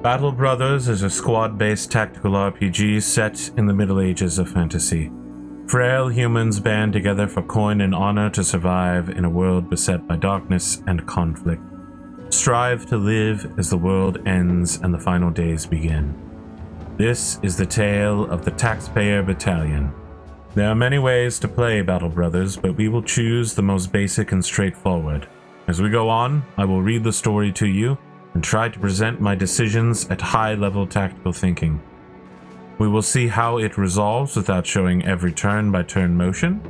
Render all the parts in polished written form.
Battle Brothers is a squad-based tactical RPG set in the Middle Ages of fantasy. Frail humans band together for coin and honor to survive in a world beset by darkness and conflict. Strive to live as the world ends and the final days begin. This is the tale of the Taxpayer Battalion. There are many ways to play Battle Brothers, but we will choose the most basic and straightforward. As we go on, I will read the story to you and try to present my decisions at high-level tactical thinking. We will see how it resolves without showing every turn-by-turn motion.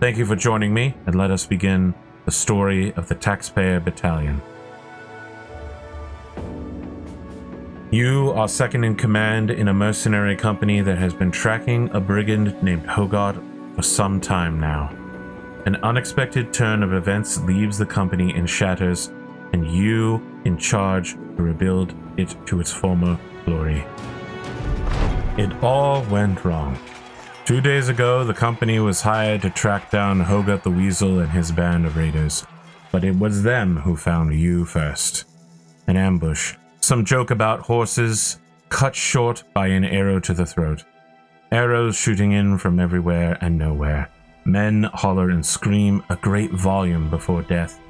Thank you for joining me, and let us begin the story of the Taxpayer Battalion. You are second in command in a mercenary company that has been tracking a brigand named Hogarth for some time now. An unexpected turn of events leaves the company in shatters, and you in charge to rebuild it to its former glory. It all went wrong. 2 days ago, the company was hired to track down Hogarth the Weasel and his band of raiders, but it was them who found you first. An ambush. Some joke about horses, cut short by an arrow to the throat. Arrows shooting in from everywhere and nowhere. Men holler and scream a great volume before death.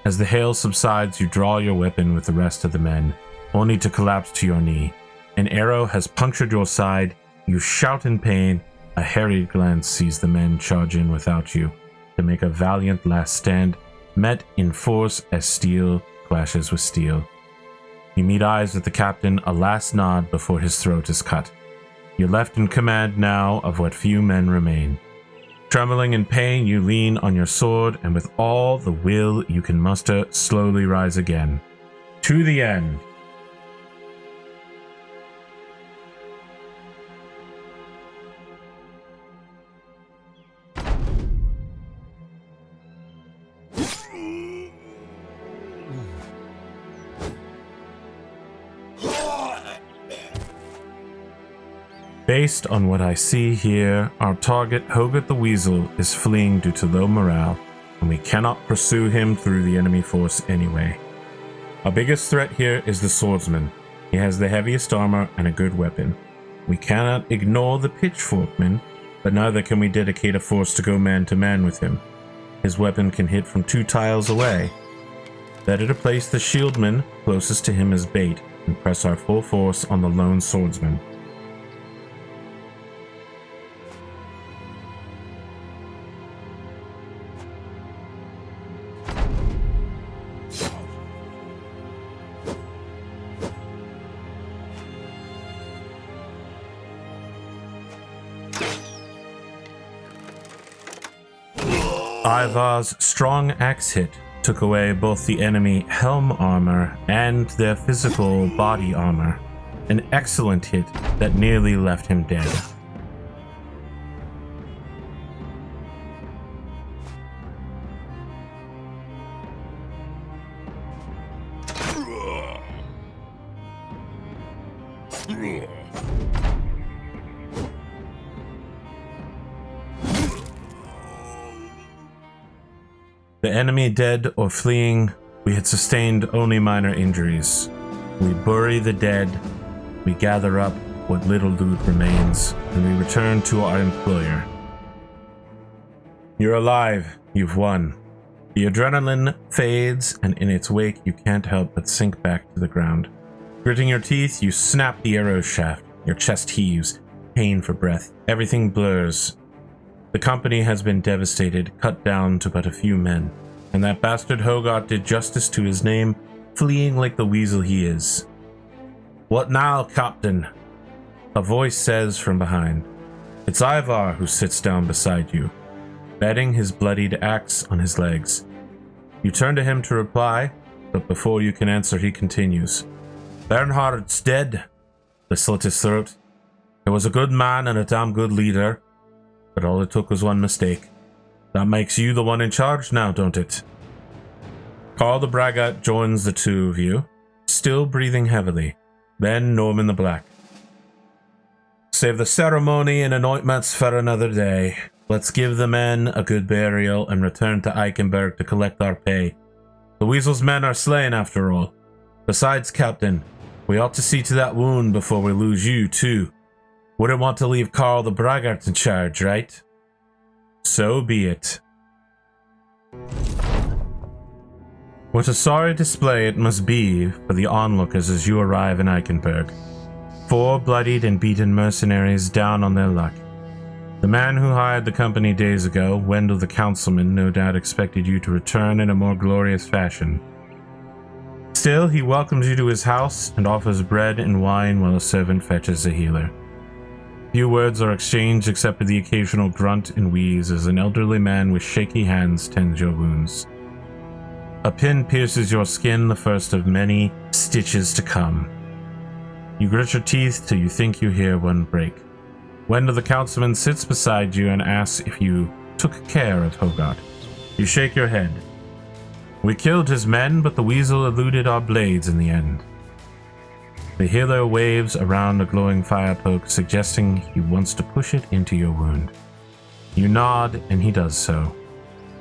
As the hail subsides, you draw your weapon with the rest of the men, only to collapse to your knee. An arrow has punctured your side, you shout in pain, a harried glance sees the men charge in without you, to make a valiant last stand, met in force as steel clashes with steel. You meet eyes with the captain, a last nod before his throat is cut. You're left in command now of what few men remain. Trembling in pain, you lean on your sword, and with all the will you can muster, slowly rise again. To the end. Based on what I see here, our target, Hogarth the Weasel, is fleeing due to low morale, and we cannot pursue him through the enemy force anyway. Our biggest threat here is the swordsman. He has the heaviest armor and a good weapon. We cannot ignore the pitchforkman, but neither can we dedicate a force to go man-to-man with him. His weapon can hit from 2 tiles away. Better to place the shieldman closest to him as bait and press our full force on the lone swordsman. Ivar's strong axe hit took away both the enemy helm armor and their physical body armor. An excellent hit that nearly left him dead. The enemy dead or fleeing, we had sustained only minor injuries. We bury the dead, we gather up what little loot remains, and we return to our employer. You're alive, you've won. The adrenaline fades, and in its wake you can't help but sink back to the ground. Gritting your teeth, you snap the arrow shaft. Your chest heaves, pain for breath. Everything blurs. The company has been devastated, cut down to but a few men, and that bastard Hogarth did justice to his name, fleeing like the weasel he is. What now, Captain? A voice says from behind. It's Ivar who sits down beside you, bedding his bloodied axe on his legs. You turn to him to reply, but before you can answer, he continues. Bernhard's dead. They slit his throat. He was a good man and a damn good leader, but all it took was one mistake. That makes you the one in charge now, don't it? Carl the Braggart joins the two of you, still breathing heavily. Then Norman the Black. Save the ceremony and anointments for another day. Let's give the men a good burial and return to Eichenberg to collect our pay. The Weasel's men are slain after all. Besides, Captain, We ought to see to that wound before we lose you, too. Wouldn't want to leave Carl the Braggart in charge, right? So be it. What a sorry display it must be for the onlookers as you arrive in Eichenberg. 4 bloodied and beaten mercenaries down on their luck. The man who hired the company days ago, Wendell the councilman, no doubt expected you to return in a more glorious fashion. Still, he welcomes you to his house and offers bread and wine while a servant fetches a healer. Few words are exchanged except for the occasional grunt and wheeze as an elderly man with shaky hands tends your wounds. A pin pierces your skin, the first of many stitches to come. You grit your teeth till you think you hear one break. Wendell the councilman sits beside you and asks if you took care of Hogarth. You shake your head. We killed his men, but the weasel eluded our blades in the end. The healer waves around a glowing fire poke, suggesting he wants to push it into your wound. You nod, and he does so.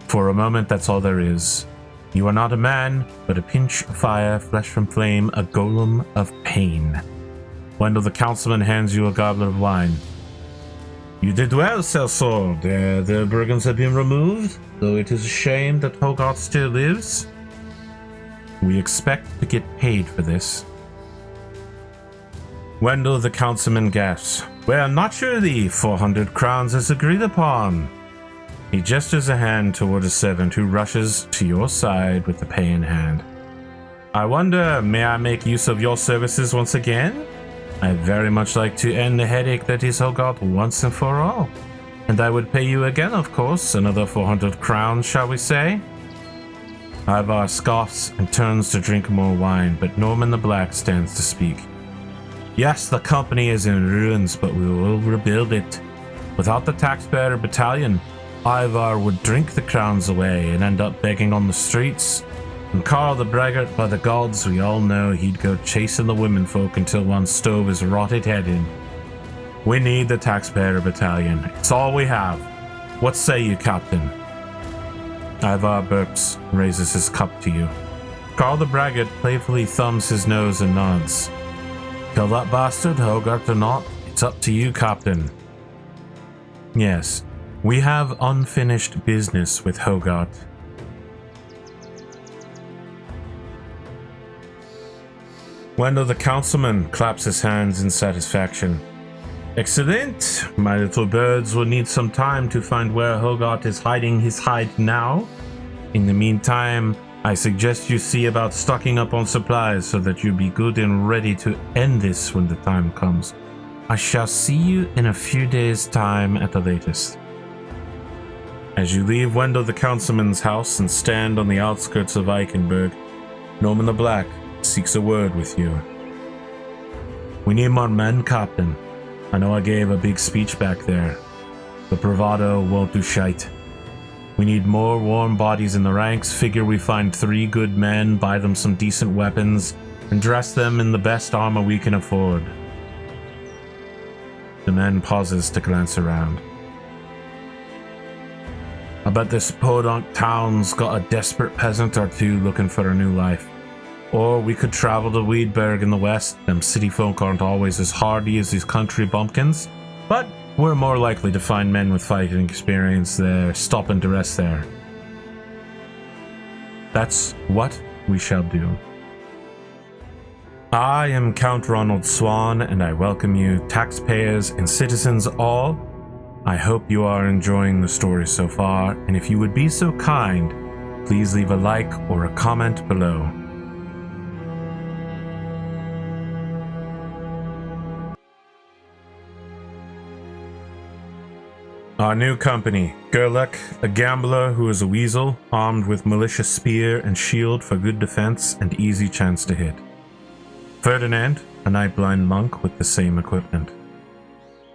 For a moment, that's all there is. You are not a man, but a pinch of fire, flesh from flame, a golem of pain. Wendell the councilman hands you a goblet of wine. You did well, Sellsword. The brigands have been removed, though it is a shame that Hogarth still lives. We expect to get paid for this. Wendell the councilman gasps. Well, naturally, 400 crowns is agreed upon. He gestures a hand toward a servant who rushes to your side with the pay in hand. I wonder, may I make use of your services once again? I'd very much like to end the headache that is Hogarth once and for all. And I would pay you again, of course, another 400 crowns, shall we say? Ivar scoffs and turns to drink more wine, but Norman the Black stands to speak. Yes, the company is in ruins, but we will rebuild it. Without the Taxpayer Battalion, Ivar would drink the crowns away and end up begging on the streets. And Carl the Braggart, by the gods, we all know he'd go chasing the womenfolk until one stove his rotted head in. We need the Taxpayer Battalion. It's all we have. What say you, Captain? Ivar burps and raises his cup to you. Carl the Braggart playfully thumbs his nose and nods. Kill that bastard, Hogarth or not, it's up to you, Captain. Yes, we have unfinished business with Hogarth. Wendell the councilman claps his hands in satisfaction. Excellent! My little birds will need some time to find where Hogarth is hiding his hide now. In the meantime, I suggest you see about stocking up on supplies so that you'll be good and ready to end this when the time comes. I shall see you in a few days' time at the latest. As you leave Wendell the councilman's house and stand on the outskirts of Eichenberg, Norman the Black seeks a word with you. We need more men, Captain. I know I gave a big speech back there, but bravado won't do shite. We need more warm bodies in the ranks. Figure we find 3 good men, buy them some decent weapons, and dress them in the best armor we can afford. The man pauses to glance around. I bet this podunk town's got a desperate peasant or 2 looking for a new life. Or we could travel to Weedberg in the west. Them city folk aren't always as hardy as these country bumpkins, but we're more likely to find men with fighting experience there, stopping to rest there. That's what we shall do. I am Count Ronald Swan, and I welcome you, taxpayers and citizens all. I hope you are enjoying the story so far, and if you would be so kind, please leave a like or a comment below. Our new company, Gerlach, a gambler who is a weasel, armed with malicious spear and shield for good defense and easy chance to hit. Ferdinand, a night-blind monk with the same equipment.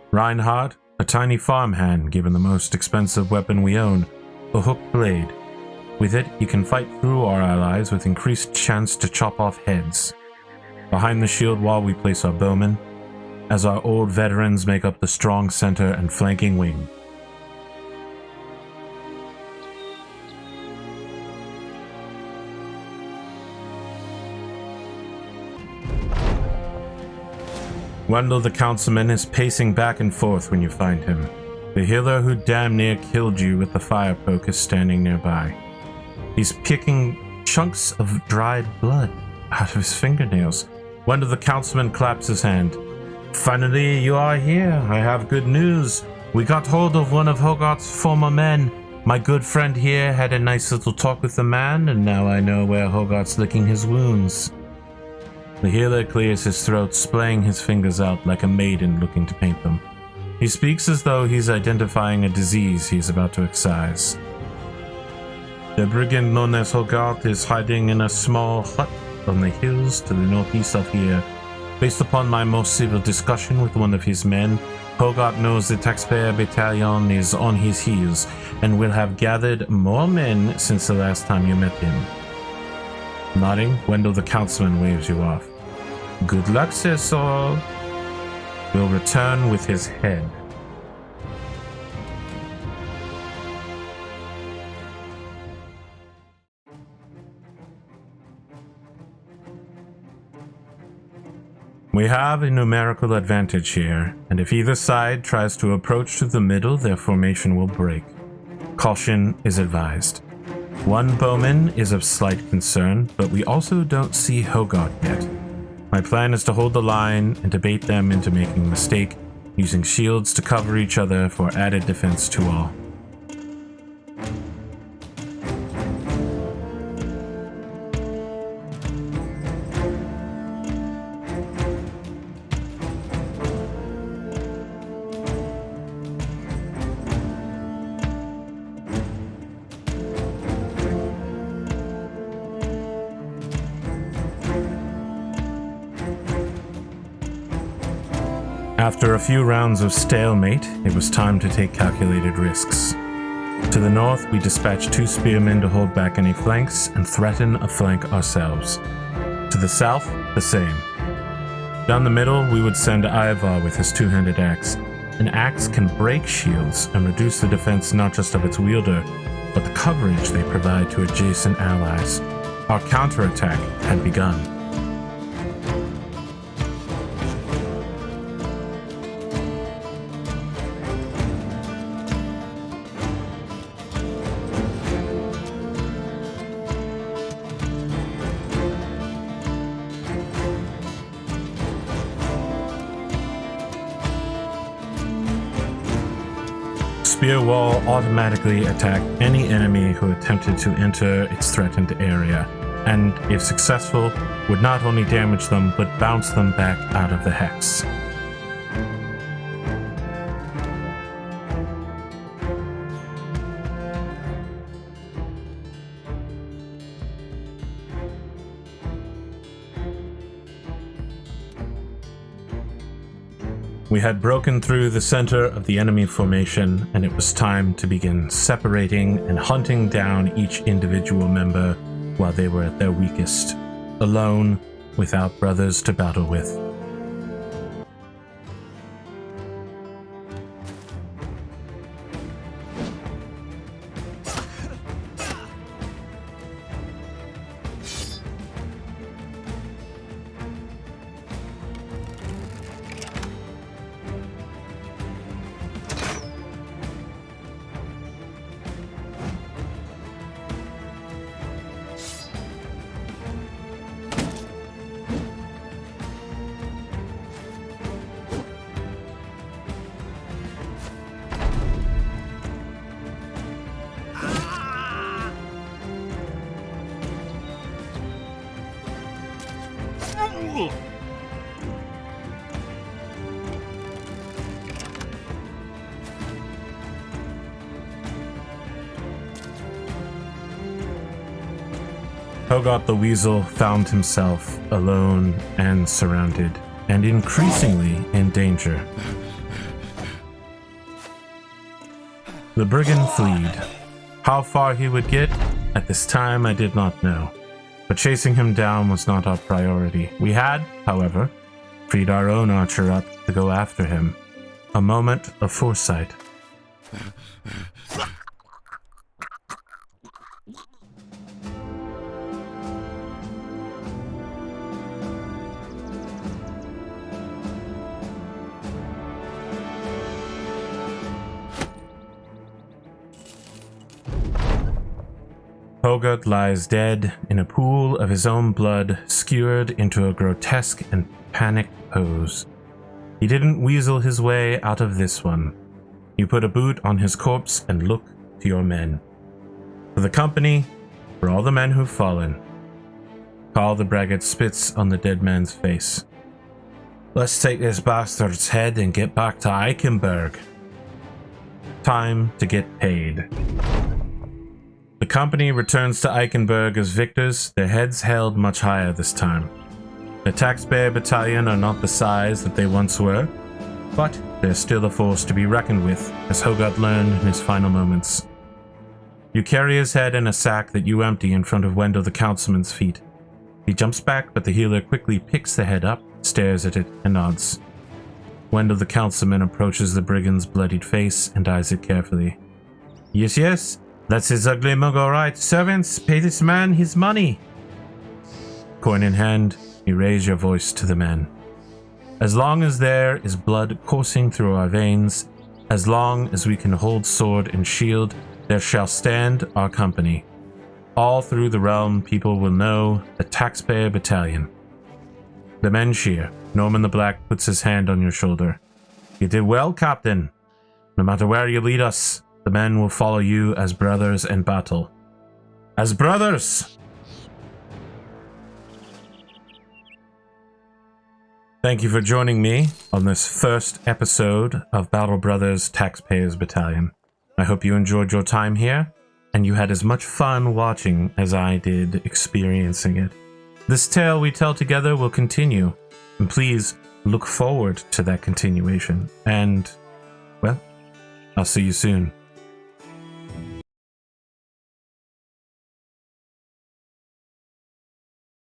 Reinhard, a tiny farmhand given the most expensive weapon we own, a hooked blade. With it, he can fight through our allies with increased chance to chop off heads. Behind the shield wall we place our bowmen, as our old veterans make up the strong center and flanking wing. Wendell the councilman is pacing back and forth when you find him. The healer who damn near killed you with the fire poke is standing nearby. He's picking chunks of dried blood out of his fingernails. Wendell the councilman claps his hand. Finally, you are here. I have good news. We got hold of one of Hogarth's former men. My good friend here had a nice little talk with the man, and now I know where Hogarth's licking his wounds. The healer clears his throat, splaying his fingers out like a maiden looking to paint them. He speaks as though he's identifying a disease he's about to excise. The brigand known as Hogarth is hiding in a small hut on the hills to the northeast of here. Based upon my most civil discussion with one of his men, Hogarth knows the Taxpayer Battalion is on his heels and will have gathered more men since the last time you met him. Nodding, Wendell the councilman waves you off. Good luck, Sir Saul. Will return with his head. We have a numerical advantage here, and if either side tries to approach to the middle, their formation will break. Caution is advised. One bowman is of slight concern, but we also don't see Hogarth yet. My plan is to hold the line and to bait them into making a mistake, using shields to cover each other for added defense to all. After a few rounds of stalemate, it was time to take calculated risks. To the north, we dispatched 2 spearmen to hold back any flanks and threaten a flank ourselves. To the south, the same. Down the middle, we would send Ivar with his 2-handed axe. An axe can break shields and reduce the defense not just of its wielder, but the coverage they provide to adjacent allies. Our counterattack had begun. Spear wall automatically attacked any enemy who attempted to enter its threatened area, and if successful, would not only damage them, but bounce them back out of the hex. We had broken through the center of the enemy formation, and it was time to begin separating and hunting down each individual member while they were at their weakest, alone, without brothers to battle with. Hogarth the Weasel found himself alone and surrounded, and increasingly in danger. The brigand fled. How far he would get, at this time I did not know, but chasing him down was not our priority. We had, however, freed our own archer up to go after him. A moment of foresight. Hogarth lies dead in a pool of his own blood, skewered into a grotesque and panicked pose. He didn't weasel his way out of this one. You put a boot on his corpse and look to your men. For the company, for all the men who've fallen. Carl the Braggart spits on the dead man's face. Let's take this bastard's head and get back to Eichenberg. Time to get paid. The company returns to Eichenberg as victors, their heads held much higher this time. The Taxpayer Battalion are not the size that they once were, but they're still a force to be reckoned with, as Hogarth learned in his final moments. You carry his head in a sack that you empty in front of Wendell the councilman's feet. He jumps back, but the healer quickly picks the head up, stares at it, and nods. Wendell the councilman approaches the brigand's bloodied face and eyes it carefully. Yes, yes, that's his ugly mug all right. Servants, pay this man his money. Coin in hand, you raise your voice to the men. As long as there is blood coursing through our veins, as long as we can hold sword and shield, there shall stand our company. All through the realm, people will know the Taxpayer Battalion. The men cheer. Norman the Black puts his hand on your shoulder. You did well, Captain. No matter where you lead us, the men will follow you as brothers in battle. As brothers! Thank you for joining me on this first episode of Battle Brothers Taxpayers Battalion. I hope you enjoyed your time here, and you had as much fun watching as I did experiencing it. This tale we tell together will continue, and please look forward to that continuation. And, well, I'll see you soon.